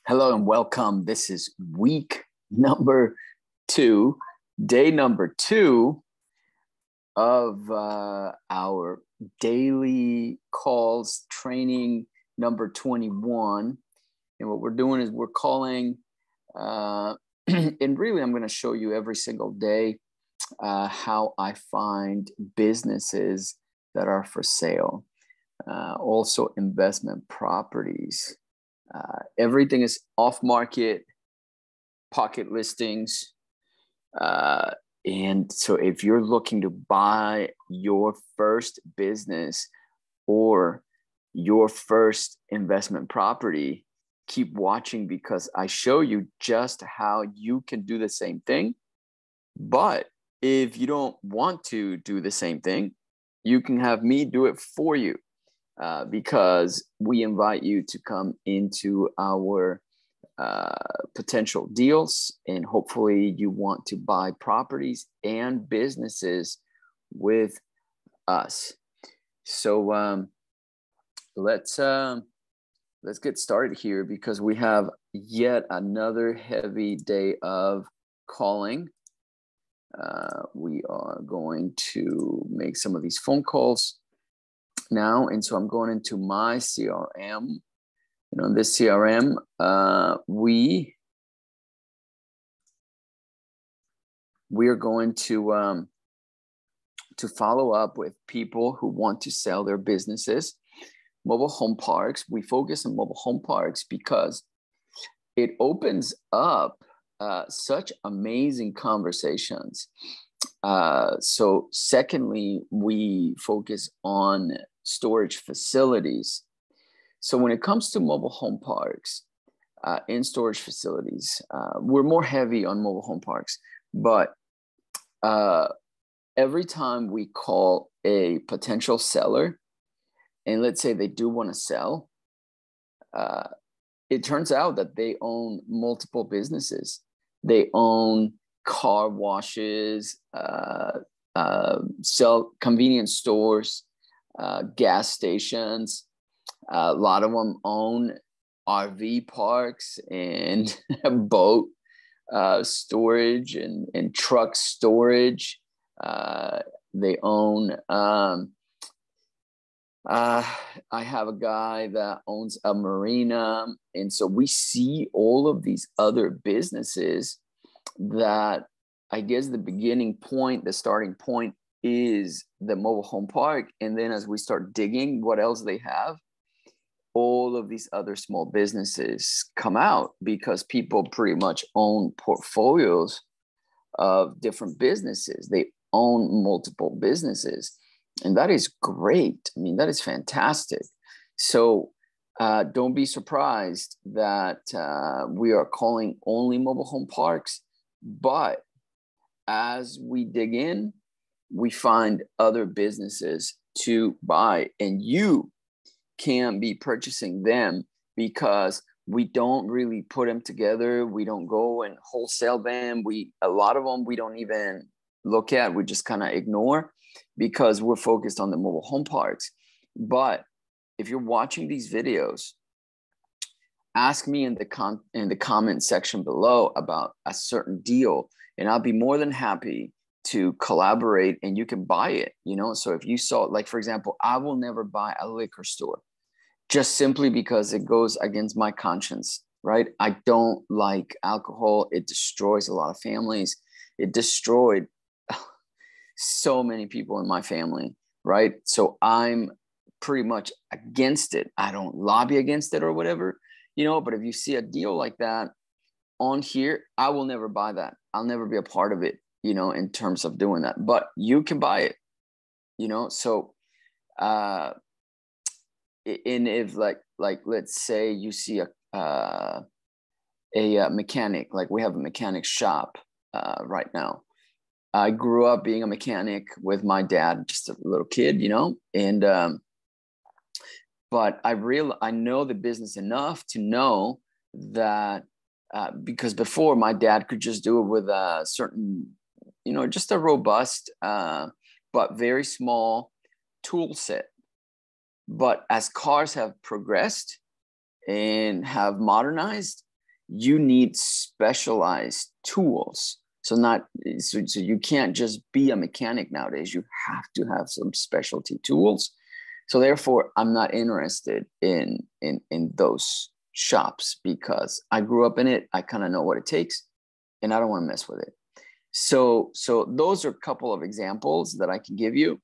Hello and welcome. This is week number 2, day number 2 of our daily calls training number 21. And what we're doing is we're calling, and really I'm going to show you every single day how I find businesses that are for sale. Also investment properties. Everything is off market, pocket listings. And so if you're looking to buy your first business or your first investment property, keep watching because I show you just how you can do the same thing. But if you don't want to do the same thing, you can have me do it for you. Because we invite you to come into our potential deals, and hopefully you want to buy properties and businesses with us. So let's get started here because we have yet another heavy day of calling. We are going to make some of these phone calls now, and so I'm going into my CRM. In this CRM, we are going to follow up with people who want to sell their businesses. Mobile home parks. We focus on mobile home parks because it opens up such amazing conversations. So secondly, we focus on storage facilities. So when it comes to mobile home parks and storage facilities, we're more heavy on mobile home parks, but every time we call a potential seller, and let's say they do want to sell, it turns out that they own multiple businesses. They own car washes, sell convenience stores, gas stations. A lot of them own RV parks and boat storage and truck storage. They own, I have a guy that owns a marina. And so we see all of these other businesses that I guess the beginning point, the starting point is the mobile home park. And then as we start digging what else they have, all of these other small businesses come out because people pretty much own portfolios of different businesses. They own multiple businesses. And that is great. I mean, that is fantastic. So don't be surprised that we are calling only mobile home parks. But as we dig in, we find other businesses to buy, and you can be purchasing them because we don't really put them together. We don't go and wholesale them. A lot of them we don't even look at. We just kind of ignore because we're focused on the mobile home parks. But if you're watching these videos, ask me in the comment section below about a certain deal, and I'll be more than happy to collaborate and you can buy it. So if you saw, like, for example, I will never buy a liquor store just simply because it goes against my conscience, right? I don't like alcohol. It destroys a lot of families. It destroyed so many people in my family, right? So I'm pretty much against it. I don't lobby against it or whatever, but if you see a deal like that on here, I will never buy that. I'll never be a part of it, in terms of doing that, but you can buy it, so, and if like, let's say you see a mechanic, like we have a mechanic shop right now. I grew up being a mechanic with my dad, just a little kid, and but I know the business enough to know that because before my dad could just do it with a certain, just a robust but very small tool set. But as cars have progressed and have modernized, you need specialized tools. So you can't just be a mechanic nowadays. You have to have some specialty tools. So therefore, I'm not interested in those shops because I grew up in it. I kind of know what it takes, and I don't want to mess with it. So those are a couple of examples that I can give you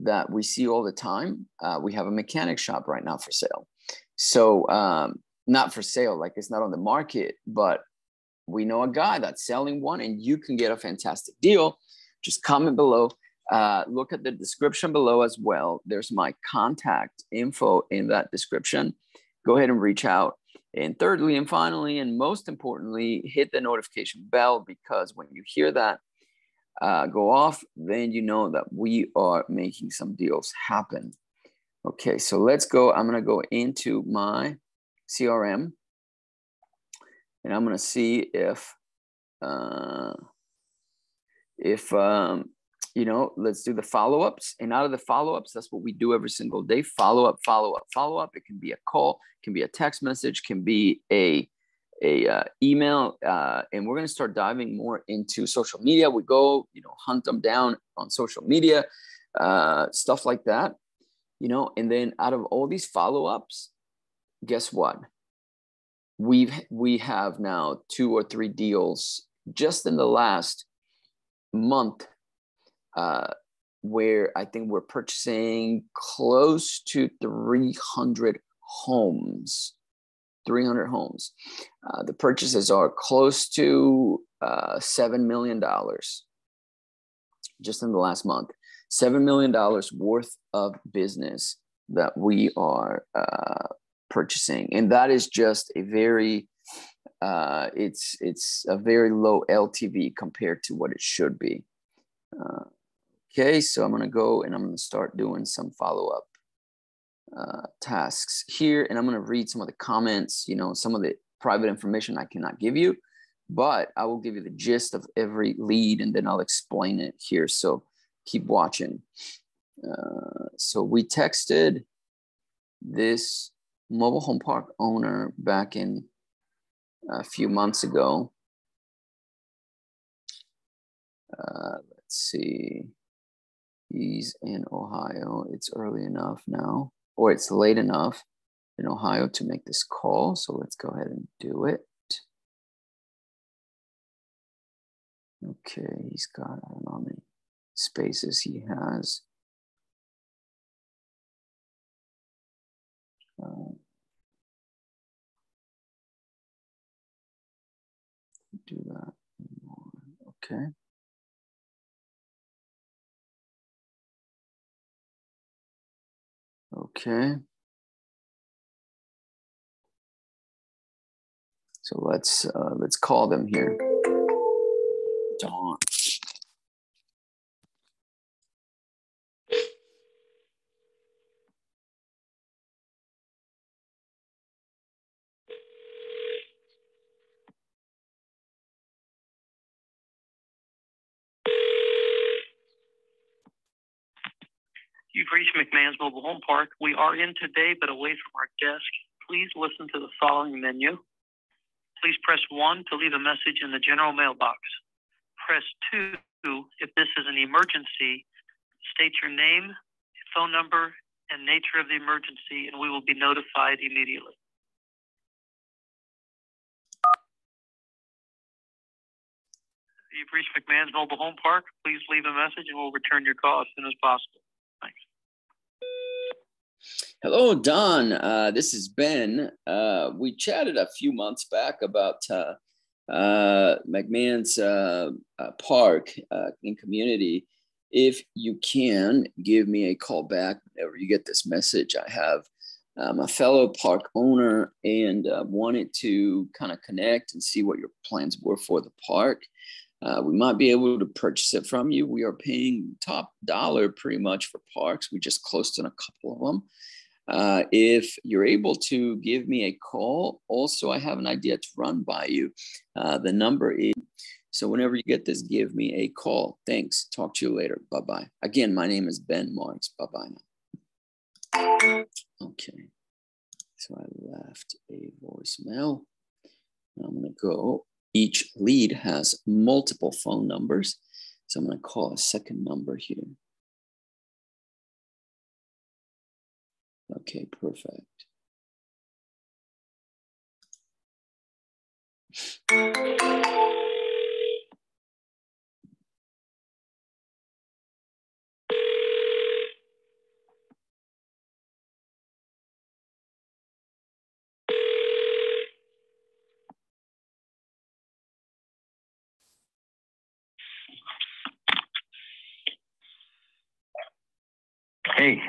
that we see all the time. We have a mechanic shop right now for sale. So not for sale, like it's not on the market, but we know a guy that's selling one, and you can get a fantastic deal. Just comment below. Look at the description below as well. There's my contact info in that description. Go ahead and reach out. And thirdly, and finally, and most importantly, hit the notification bell, because when you hear that go off, then you know that we are making some deals happen. Okay, so let's go. I'm going to go into my CRM, and I'm going to see if you know, let's do the follow-ups. And out of the follow-ups, that's what we do every single day. Follow-up, follow-up, follow-up. It can be a call, can be a text message, can be a email. And we're going to start diving more into social media. We go, you know, hunt them down on social media, stuff like that, you know. And then out of all these follow-ups, guess what? We have now 2 or 3 deals just in the last month, where I think we're purchasing close to 300 homes. 300 homes. The purchases are close to $7 million just in the last month. $7 million worth of business that we are purchasing, and that is just a very it's a very low LTV compared to what it should be. Okay, so I'm going to go and I'm going to start doing some follow-up tasks here, and I'm going to read some of the comments. You know, some of the private information I cannot give you, but I will give you the gist of every lead, and then I'll explain it here. So keep watching. So we texted this mobile home park owner back in a few months ago. Let's see. He's in Ohio. It's early enough now, or it's late enough in Ohio to make this call. So let's go ahead and do it. Okay, he's got, I don't know how many spaces he has. Do that more. Okay. Okay. So let's call them here. Dawn. You've reached McMahon's Mobile Home Park. We are in today, but away from our desk. Please listen to the following menu. Please press 1 to leave a message in the general mailbox. Press 2 if this is an emergency. State your name, phone number, and nature of the emergency, and we will be notified immediately. You've reached McMahon's Mobile Home Park. Please leave a message, and we'll return your call as soon as possible. Thanks. Hello, Don. This is Ben. We chatted a few months back about McMahon's park in community. If you can, give me a call back whenever you get this message. I have a fellow park owner and wanted to kind of connect and see what your plans were for the park. We might be able to purchase it from you. We are paying top dollar pretty much for parks. We just closed on a couple of them. If you're able to give me a call, also, I have an idea to run by you. The number is, so whenever you get this, give me a call. Thanks. Talk to you later. Bye-bye. Again, my name is Ben Marks. Bye-bye now. Okay. So I left a voicemail. I'm going to go. Each lead has multiple phone numbers. So I'm going to call a second number here. Okay, perfect. Hey.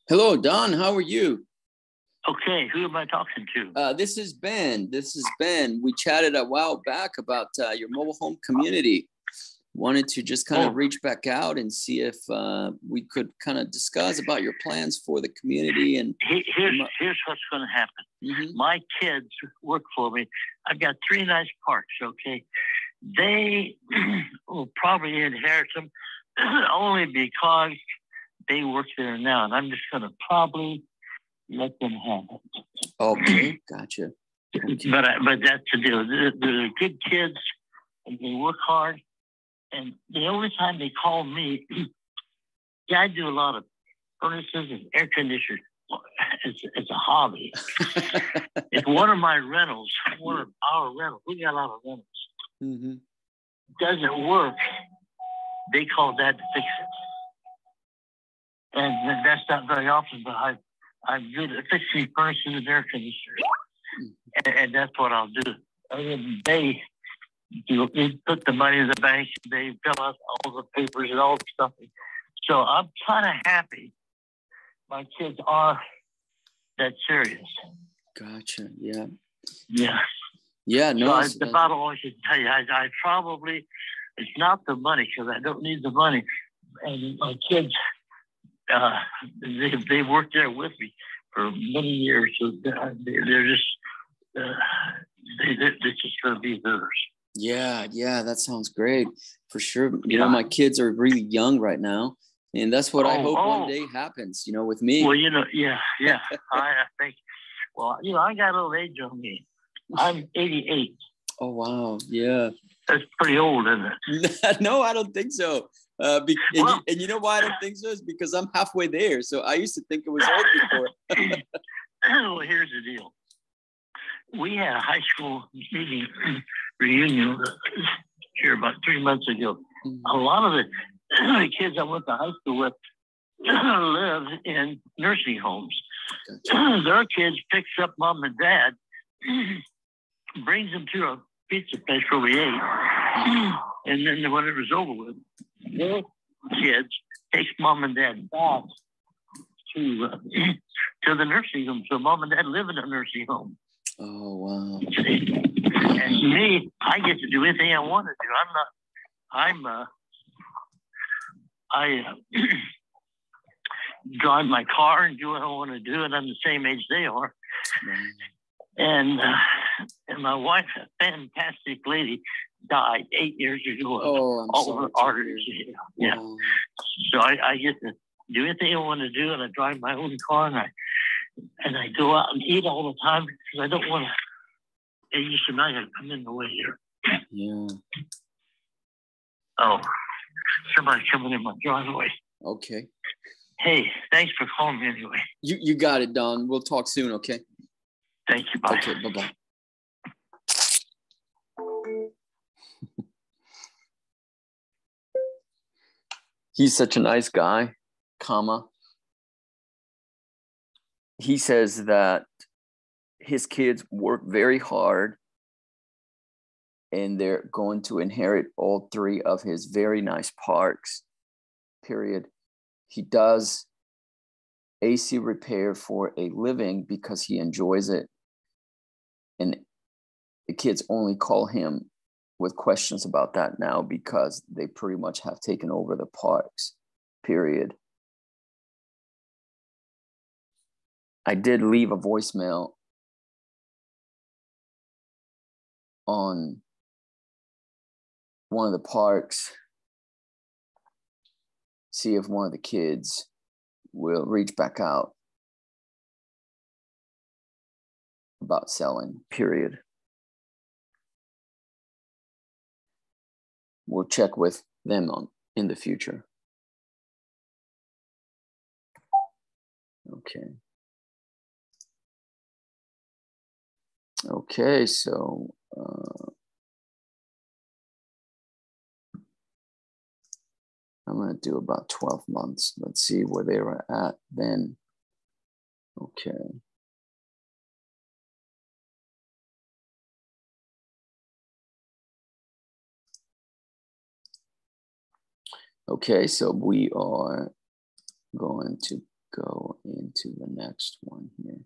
Hello, Don. How are you? Okay, who am I talking to? This is Ben. We chatted a while back about your mobile home community. Wanted to just kind of reach back out and see if we could kind of discuss about your plans for the community. And here's what's going to happen. Mm-hmm. My kids work for me. I've got 3 nice parks, okay? They will probably inherit them only because they work there now. And I'm just going to probably let them have it. Okay, gotcha. Okay. But that's the deal. They're good kids, and they work hard. And the only time they call me, yeah, I do a lot of furnaces and air conditioners. It's a hobby. It's one of my rentals, one of our rentals. We got a lot of rentals. Mm-hmm. Doesn't work. They call Dad to fix it. And that's not very often, but I'm good at fixing furnaces and air conditioners. And that's what I'll do. They put the money in the bank. They fill out all the papers and all the stuff. So I'm kind of happy my kids are that serious. Gotcha. Yeah. Yeah. Yeah. No. So the bottom line, I should tell you, I probably, it's not the money because I don't need the money. And my kids, they worked there with me for many years. So they're just, they're just going to be theirs. Yeah, that sounds great for sure. You know, my kids are really young right now, and that's what I hope one day happens. You know, with me. Well, you know, yeah. I think. Well, you know, I got a little age on me. I'm 88. Oh wow, yeah. That's pretty old, isn't it? No, I don't think so. And you know why I don't think so is because I'm halfway there. So I used to think it was old before. Well, here's the deal. We had a high school meeting reunion here about 3 months ago. Mm-hmm. A lot of the kids I went to high school with live in nursing homes. Gotcha. Their kids picks up mom and dad, brings them to a pizza place where we ate, and then when it was over with, their kids takes mom and dad back to the nursing home. So mom and dad live in a nursing home. Oh, wow. And me, I get to do anything I want to do. I drive my car and do what I want to do, and I'm the same age they are. And my wife, a fantastic lady, died 8 years ago. Oh, I'm all sorry. Her arteries. Yeah. Wow. So I get to do anything I want to do, and I drive my own car, and I go out and eat all the time because I don't want to. Hey, you should not have come in the way here. Yeah. Oh, somebody coming in my driveway. Okay. Hey, thanks for calling me anyway. You got it, Don. We'll talk soon, okay? Thank you. Bye. Okay, bye-bye. He's such a nice guy, he says that his kids work very hard and they're going to inherit all 3 of his very nice parks, period. He does AC repair for a living because he enjoys it. And the kids only call him with questions about that now because they pretty much have taken over the parks, period. I did leave a voicemail on one of the parks, see if one of the kids will reach back out about selling, period. we'll check with them on in the future. Okay. Okay, so I'm going to do about 12 months. Let's see where they were at then. Okay. Okay, so we are going to go into the next one here.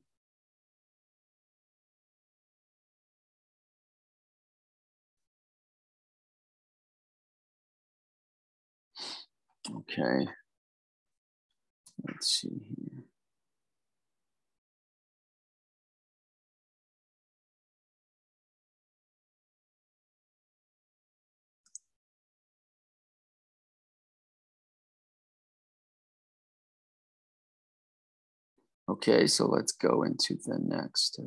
Okay, let's see here. Okay, so let's go into the next.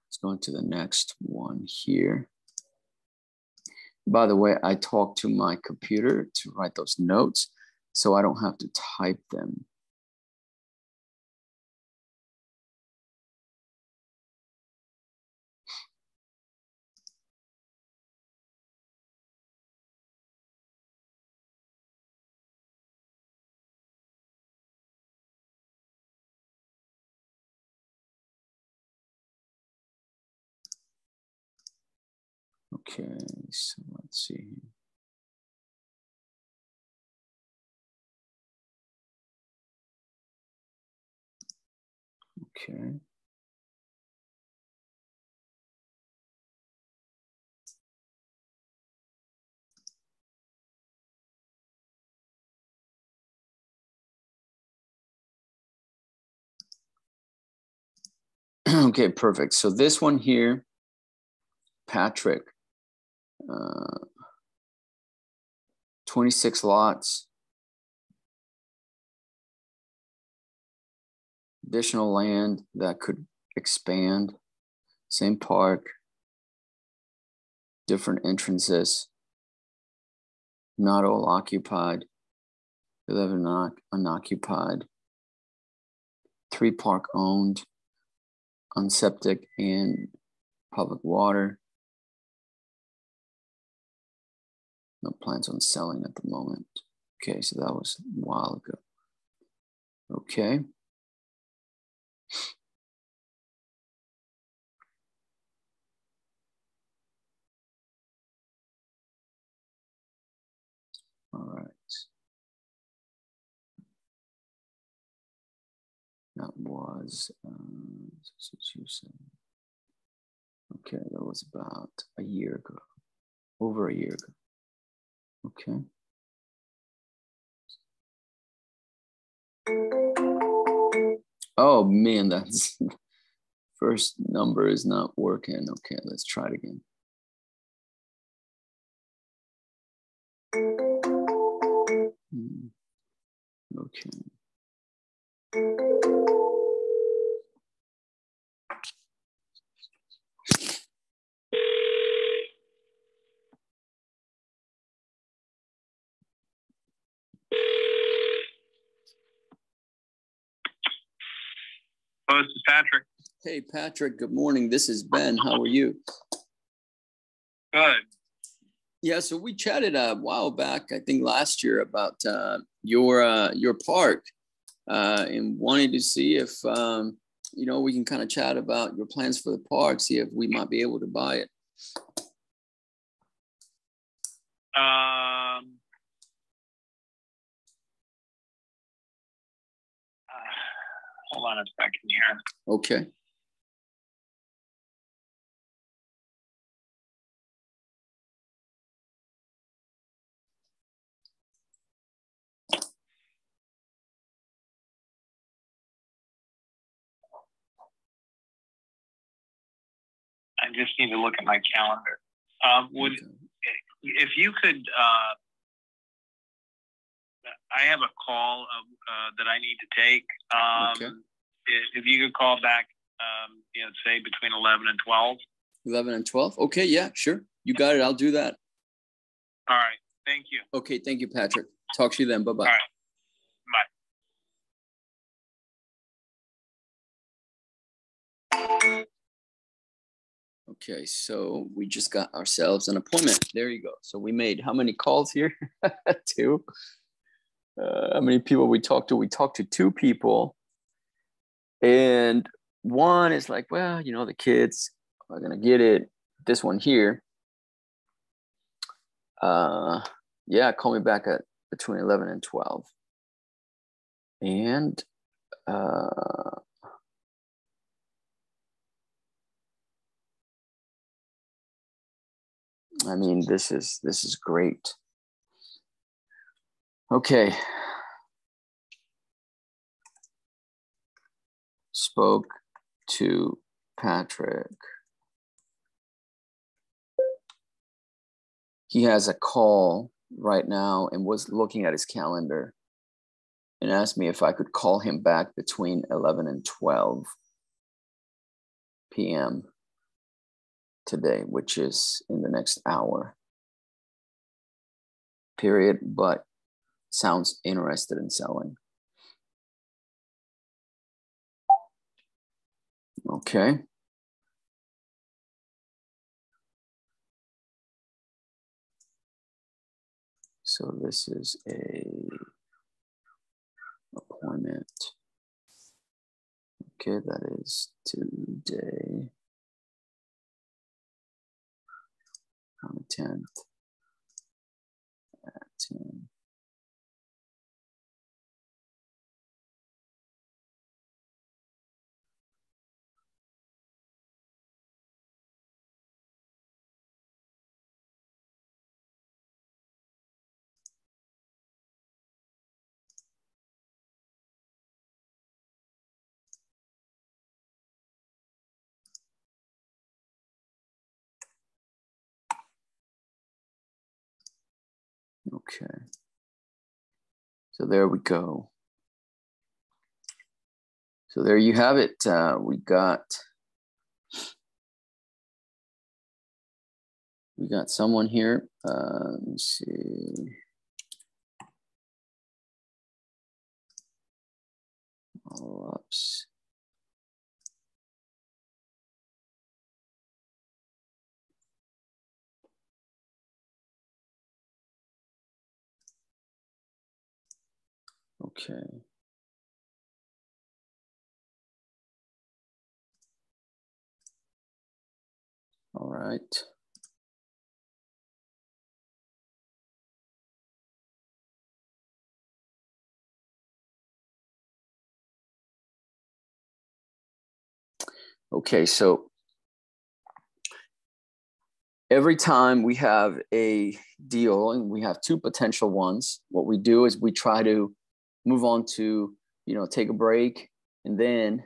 Let's go into the next one here. By the way, I talk to my computer to write those notes so I don't have to type them. Okay, so let's see. Okay. Okay, perfect. So this one here, Patrick, 26 lots, additional land that could expand, same park, different entrances, not all occupied, 11 unoccupied, 3 park owned, on septic and public water. No plans on selling at the moment. Okay, so that was a while ago. Okay. All right. That was, okay, that was about a year ago, over a year ago. Okay. Oh man, that's first number is not working. Okay, let's try it again. Okay. Oh, this is Patrick. Hey, Patrick, good morning. This is Ben. How are you? Good. Yeah, so we chatted a while back, I think last year, about your park and wanted to see if, you know, we can kind of chat about your plans for the park, see if we might be able to buy it. Hold on a second here. Okay. just need to look at my calendar. If you could, I have a call that I need to take. If you could call back, say between 11 and 12. 11 and 12? Okay, yeah, sure. You got it. I'll do that. All right. Thank you. Okay, thank you, Patrick. Talk to you then. Bye-bye. All right. Bye. Okay, so we just got ourselves an appointment. There you go. So we made how many calls here? 2. How many people we talked to? We talked to 2 people. And one is like, well, the kids are going to get it. This one here. Yeah, call me back at between 11 and 12. And I mean, this is great. Okay. Spoke to Patrick. He has a call right now and was looking at his calendar and asked me if I could call him back between 11 and 12 p.m. today, which is in the next hour. Period, but sounds interested in selling. Okay. So this is a appointment. Okay, that is today on the 10th at 10. Okay. So there we go. So there you have it. We got someone here. Let me see. Oops. Okay. All right. Okay, so every time we have a deal and we have 2 potential ones, what we do is we try to move on to, take a break and then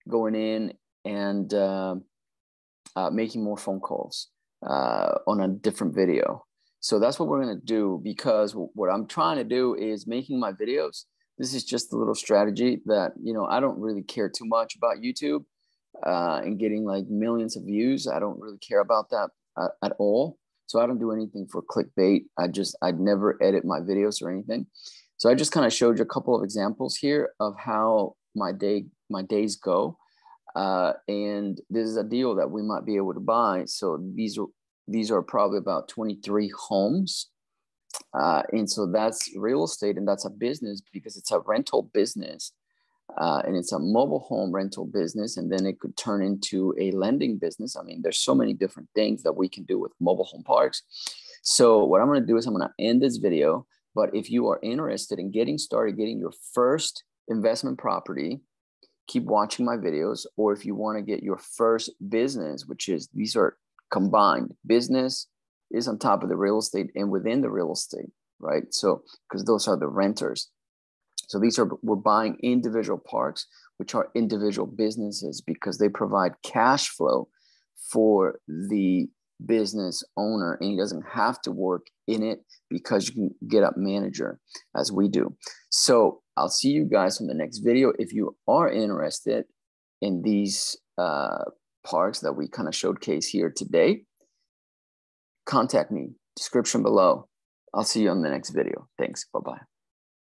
going in and making more phone calls on a different video. So that's what we're going to do, because what I'm trying to do is making my videos. This is just a little strategy that, I don't really care too much about YouTube and getting like millions of views. I don't really care about that at all. So I don't do anything for clickbait. I'd never edit my videos or anything. So I just kind of showed you a couple of examples here of how my days go. And this is a deal that we might be able to buy. So these are probably about 23 homes. And so that's real estate, and that's a business because it's a rental business. And it's a mobile home rental business, and then it could turn into a lending business. I mean, there's so many different things that we can do with mobile home parks. So what I'm going to do is I'm going to end this video. But if you are interested in getting started, getting your first investment property, keep watching my videos. Or if you want to get your first business, which is, these are combined. Business is on top of the real estate and within the real estate, right? So, because those are the renters. So we're buying individual parks, which are individual businesses because they provide cash flow for the business owner, and he doesn't have to work in it because you can get up manager as we do. So I'll see you guys in the next video. If you are interested in these parks that we kind of showcase here today, contact me, description below. I'll see you on the next video. Thanks. Bye-bye.